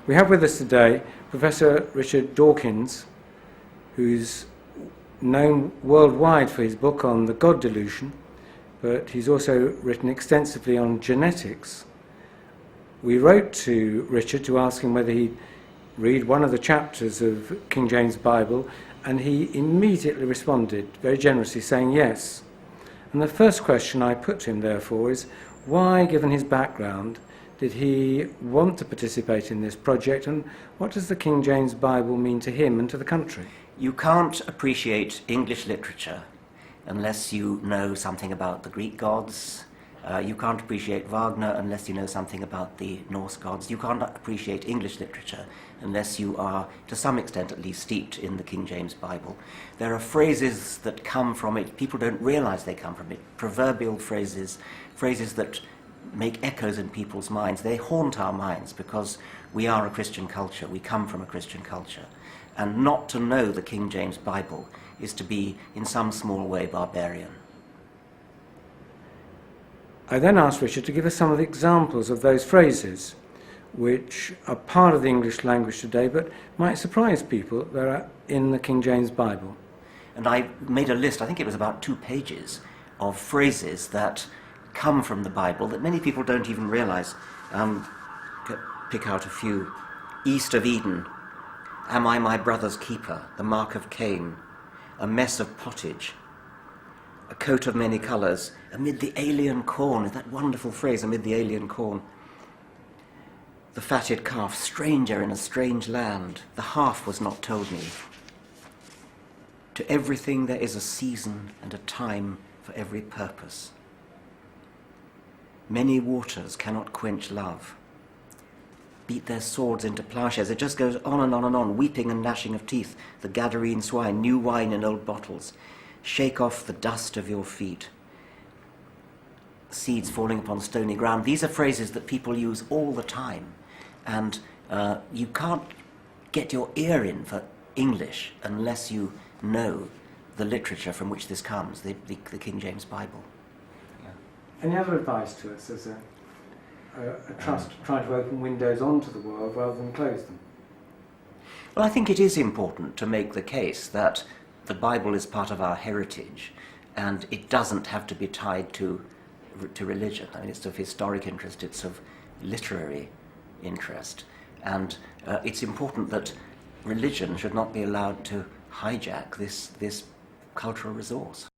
We have with us today Professor Richard Dawkins, who's known worldwide for his book on the God delusion, but he's also written extensively on genetics. We wrote to Richard to ask him whether he'd read one of the chapters of King James Bible, and he immediately responded very generously, saying yes. And the first question I put to him, therefore, is why, given his background, did he want to participate in this project, and what does the King James Bible mean to him and to the country? You can't appreciate English literature unless you know something about the Greek gods. You can't appreciate Wagner unless you know something about the Norse gods. You can't appreciate English literature unless you are, to some extent at least, steeped in the King James Bible. There are phrases that come from it. People don't realize they come from it. Proverbial phrases, phrases that make echoes in people's minds. They haunt our minds because we are a Christian culture. We come from a Christian culture. And not to know the King James Bible is to be, in some small way, barbarian. I then asked Richard to give us some of the examples of those phrases which are part of the English language today but might surprise people that are in the King James Bible. And I made a list, I think it was about 2 pages, of phrases that come from the Bible that many people don't even realize. Pick out a few. East of Eden. Am I my brother's keeper? The mark of Cain. A mess of pottage. A coat of many colours. Amid the alien corn. That wonderful phrase, amid the alien corn. The fatted calf. Stranger in a strange land. The half was not told me. To everything there is a season and a time for every purpose. Many waters cannot quench love. Beat their swords into plowshares. It just goes on and on and on, weeping and gnashing of teeth, the Gadarene swine, new wine in old bottles. Shake off the dust of your feet. Seeds falling upon stony ground. These are phrases that people use all the time, and you can't get your ear in for English unless you know the literature from which this comes, the King James Bible. Any other advice to us as a trust trying to open windows onto the world rather than close them? Well, I think it is important to make the case that the Bible is part of our heritage and it doesn't have to be tied to religion. I mean, it's of historic interest, it's of literary interest, and it's important that religion should not be allowed to hijack this cultural resource.